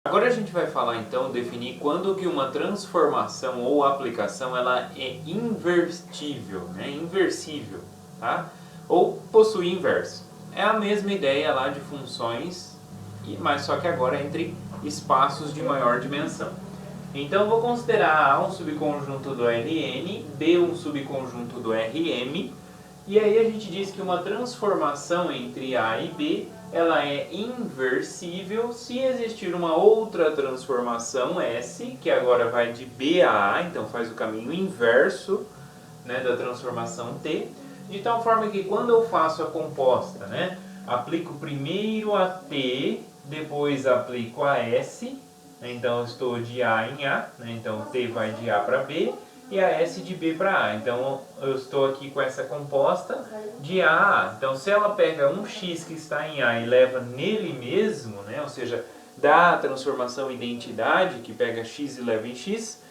Agora a gente vai falar então, definir quando que uma transformação ou aplicação ela é invertível, né? Inversível, tá? Ou possui inverso. É a mesma ideia lá de funções, mas só que agora entre espaços de maior dimensão. Então eu vou considerar A um subconjunto do Rn, B um subconjunto do Rm, e aí a gente diz que uma transformação entre A e B ela é inversível se existir uma outra transformação S, que agora vai de B a A, então faz o caminho inverso, né, da transformação T, de tal forma que quando eu faço a composta, né, aplico primeiro a T, depois aplico a S, né, então eu estou de A em A, né, então T vai de A para B, e a S de B para A. Então eu estou aqui com essa composta de A a A. Então se ela pega um X que está em A e leva nele mesmo, né, ou seja, dá a transformação identidade que pega X e leva em X,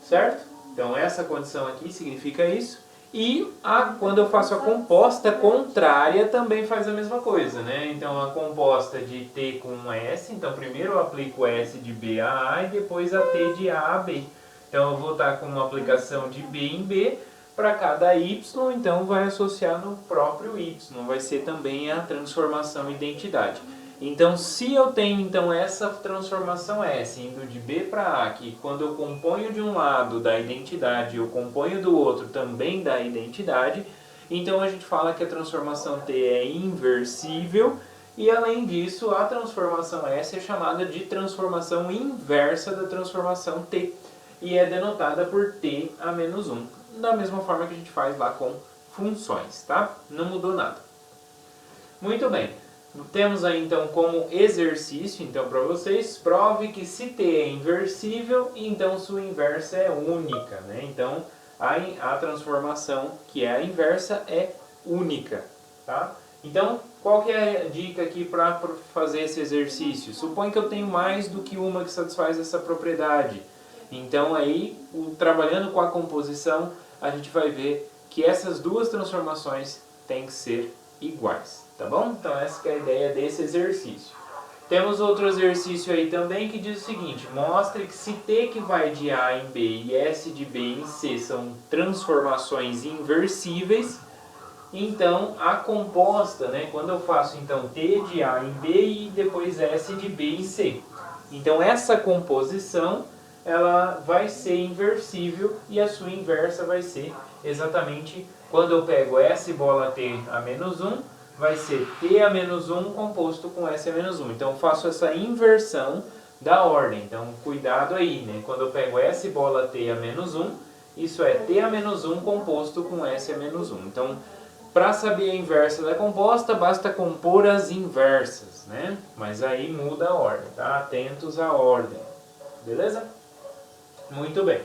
certo? Então essa condição aqui significa isso. E quando eu faço a composta contrária também faz a mesma coisa, né? Então a composta de T com S, então primeiro eu aplico S de B a A e depois a T de A a B. Então eu vou estar com uma aplicação de B em B para cada Y, então vai associar no próprio Y, vai ser também a transformação identidade. Então se eu tenho então essa transformação S indo de B para A, que quando eu componho de um lado da identidade, eu componho do outro também da identidade, então a gente fala que a transformação T é inversível. E além disso, a transformação S é chamada de transformação inversa da transformação T. E é denotada por T a menos 1. Da mesma forma que a gente faz lá com funções, tá? Não mudou nada. Muito bem. Temos aí então como exercício, então para vocês, prove que se T é inversível, então sua inversa é única, né? Então a transformação que é a inversa é única, tá? Então qual que é a dica aqui para fazer esse exercício? Supõe que eu tenho mais do que uma que satisfaz essa propriedade. Então aí, trabalhando com a composição, a gente vai ver que essas duas transformações têm que ser iguais, tá bom? Então essa que é a ideia desse exercício. Temos outro exercício aí também que diz o seguinte: mostre que se T que vai de A em B e S de B em C são transformações inversíveis, então a composta, né, quando eu faço então T de A em B e depois S de B em C. Então essa composição ela vai ser inversível e a sua inversa vai ser exatamente quando eu pego S bola T a menos 1, vai ser T a menos 1 composto com S a menos 1. Então eu faço essa inversão da ordem. Então cuidado aí, né? Quando eu pego S bola T a menos 1, isso é T a menos 1 composto com S a menos 1. Então, para saber a inversa da composta, basta compor as inversas, né? Mas aí muda a ordem, tá? Atentos à ordem. Beleza? Muito bem.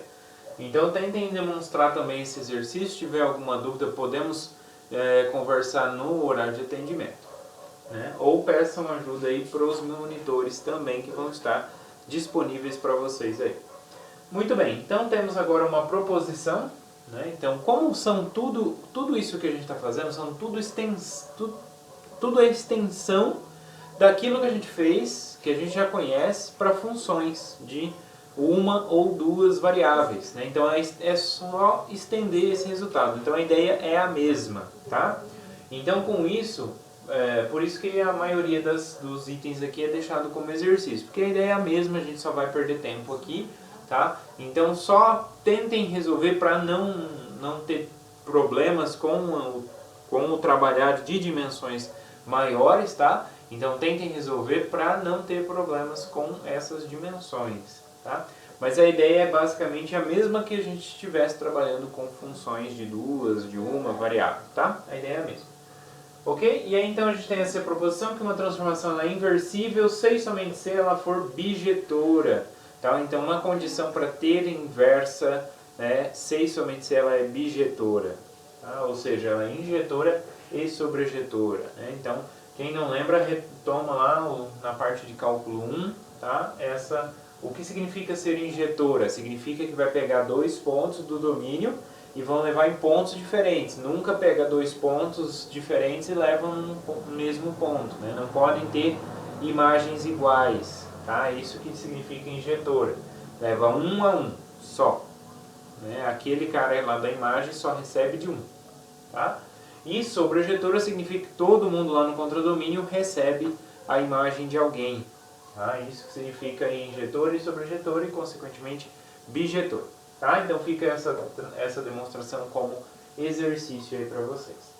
Então tentem demonstrar também esse exercício. Se tiver alguma dúvida, podemos conversar no horário de atendimento, né? Ou peçam ajuda aí para os monitores também, que vão estar disponíveis para vocês aí. Muito bem, então temos agora uma proposição, né? Então como são tudo isso que a gente está fazendo, são tudo a extensão daquilo que a gente fez, que a gente já conhece, para funções de uma ou duas variáveis, né? Então é só estender esse resultado. Então a ideia é a mesma, tá? Então com isso, por isso que a maioria dos itens aqui é deixado como exercício, porque a ideia é a mesma, a gente só vai perder tempo aqui, tá? Então só tentem resolver para não ter problemas com o trabalhar de dimensões maiores, tá? Então tentem resolver para não ter problemas com essas dimensões, tá? Mas a ideia é basicamente a mesma que a gente estivesse trabalhando com funções de duas, de uma variável, tá? A ideia é a mesma. Ok? E aí então a gente tem essa proposição que uma transformação é inversível se e somente se ela for bijetora, tá? Então uma condição para ter inversa, né, se e somente se ela é bijetora, tá? Ou seja, ela é injetora e sobrejetora, né? Então quem não lembra, retoma lá na parte de cálculo 1, tá? O que significa ser injetora? Significa que vai pegar dois pontos do domínio e vão levar em pontos diferentes. Nunca pega dois pontos diferentes e levam no mesmo ponto, né? Não podem ter imagens iguais, tá? Isso que significa injetora. Leva um a um, só. Né? Aquele cara lá da imagem só recebe de um, tá? E sobrejetora significa que todo mundo lá no contradomínio recebe a imagem de alguém. Tá? Isso que significa injetor e sobrejetor e, consequentemente, bijetor. Tá? Então fica essa demonstração como exercício aí para vocês.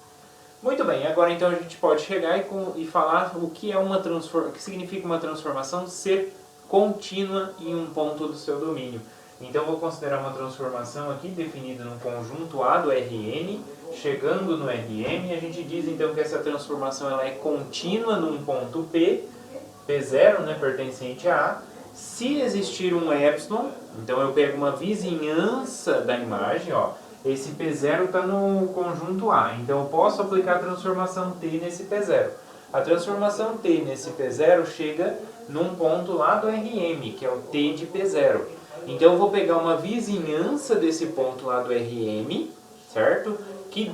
Muito bem, agora então a gente pode chegar e falar o que é o que significa uma transformação ser contínua em um ponto do seu domínio. Então vou considerar uma transformação aqui definida num conjunto A do Rn, chegando no Rm, a gente diz então que essa transformação ela é contínua num ponto P, P0, né, pertencente a A. Se existir um epsilon, então eu pego uma vizinhança da imagem, ó, esse P0 está no conjunto A, então eu posso aplicar a transformação T nesse P0. A transformação T nesse P0 chega num ponto lá do Rm, que é o T de P0. Então eu vou pegar uma vizinhança desse ponto lá do Rm, certo?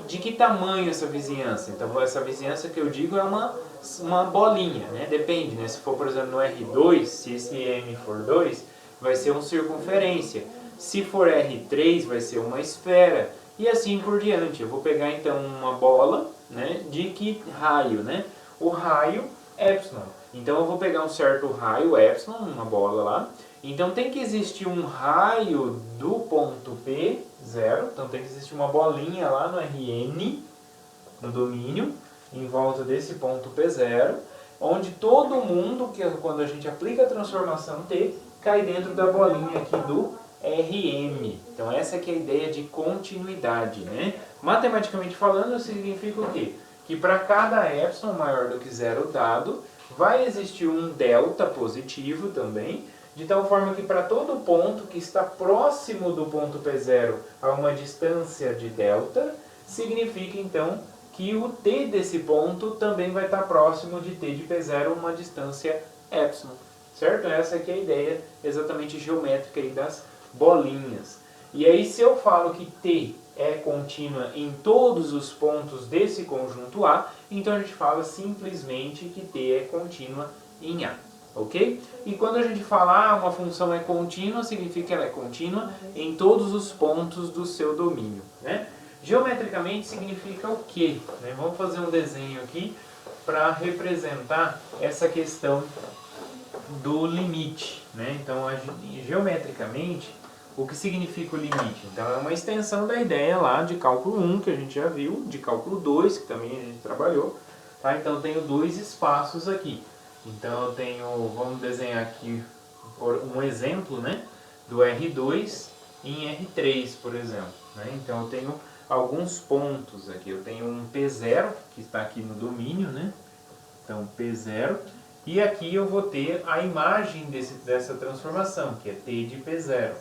De que tamanho essa vizinhança? Então essa vizinhança que eu digo é uma bolinha, né? Depende, né? Se for, por exemplo, no R2, se esse M for 2, vai ser uma circunferência. Se for R3, vai ser uma esfera. E assim por diante. Eu vou pegar então uma bola, né? De que raio, né? O raio epsilon. Então eu vou pegar um certo raio epsilon, uma bola lá. Então tem que existir um raio do ponto P0. Então tem que existir uma bolinha lá no Rn, no domínio, em volta desse ponto P0, onde todo mundo, quando a gente aplica a transformação T, cai dentro da bolinha aqui do Rm. Então essa que é a ideia de continuidade, né? Matematicamente falando, significa o quê? Que para cada epsilon maior do que zero dado, vai existir um delta positivo também, de tal forma que para todo ponto que está próximo do ponto P0 a uma distância de delta, significa então que o t desse ponto também vai estar próximo de t de P0 uma distância epsilon. Certo? Essa aqui é a ideia exatamente geométrica aí das bolinhas. E aí se eu falo que t é contínua em todos os pontos desse conjunto A, então a gente fala simplesmente que t é contínua em A. Ok? E quando a gente fala uma função é contínua, significa que ela é contínua em todos os pontos do seu domínio. Né? Geometricamente significa o quê? Né? Vamos fazer um desenho aqui para representar essa questão do limite. Né? Então, geometricamente, o que significa o limite? Então, é uma extensão da ideia lá de cálculo 1, que a gente já viu, de cálculo 2, que também a gente trabalhou. Tá? Então, eu tenho dois espaços aqui. Então, eu tenho, vamos desenhar aqui um exemplo, né, do R2 em R3, por exemplo. Né? Então, eu tenho alguns pontos aqui. Eu tenho um P0, que está aqui no domínio, né? Então, P0. E aqui eu vou ter a imagem dessa transformação, que é T de P0.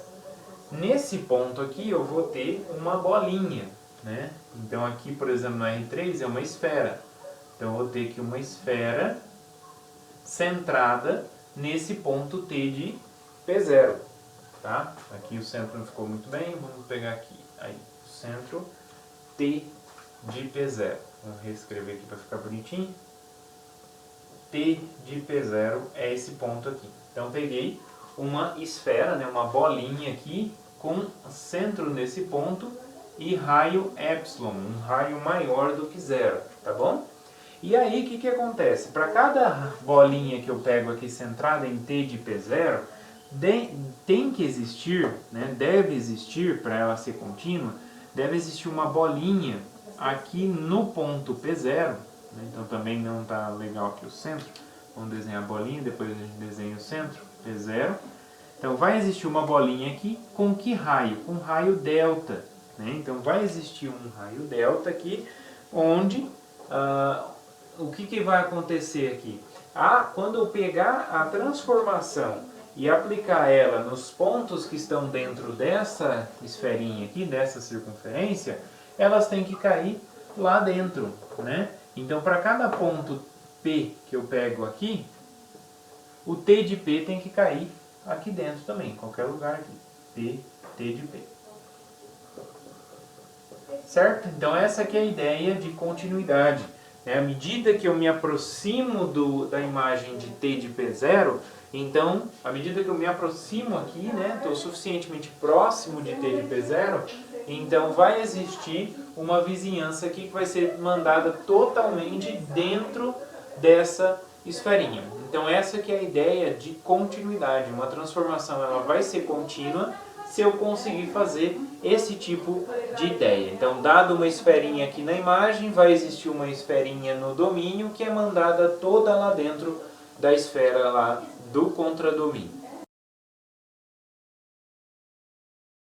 Nesse ponto aqui eu vou ter uma bolinha, né? Então aqui, por exemplo, no R3 é uma esfera. Então eu vou ter aqui uma esfera centrada nesse ponto T de P0. Tá? Aqui o centro não ficou muito bem, vamos pegar aqui. Aí, o centro T de P0. Vamos reescrever aqui para ficar bonitinho. T de P0 é esse ponto aqui. Então peguei uma esfera, né, uma bolinha aqui, com centro nesse ponto e raio epsilon, um raio maior do que zero, tá bom? E aí o que acontece? Para cada bolinha que eu pego aqui centrada em T de P0, tem que existir, né, deve existir, para ela ser contínua, deve existir uma bolinha aqui no ponto P0, né, então também não está legal aqui o centro, vamos desenhar a bolinha, depois a gente desenha o centro, P0. Então vai existir uma bolinha aqui com que raio? Com raio delta. Né? Então vai existir um raio delta aqui, onde o que vai acontecer aqui? Quando eu pegar a transformação e aplicar ela nos pontos que estão dentro dessa esferinha aqui, dessa circunferência, elas têm que cair lá dentro. Né? Então para cada ponto P que eu pego aqui, o T de P tem que cair aqui dentro também, em qualquer lugar aqui. T de P. Certo? Então essa aqui é a ideia de continuidade. À medida que eu me aproximo da imagem de t de P0, então, à medida que eu me aproximo aqui, né, estou suficientemente próximo de t de P0, então vai existir uma vizinhança aqui que vai ser mandada totalmente dentro dessa esferinha. Então essa que é a ideia de continuidade. Uma transformação ela vai ser contínua se eu conseguir fazer esse tipo de ideia. Então, dado uma esferinha aqui na imagem, vai existir uma esferinha no domínio que é mandada toda lá dentro da esfera lá do contradomínio.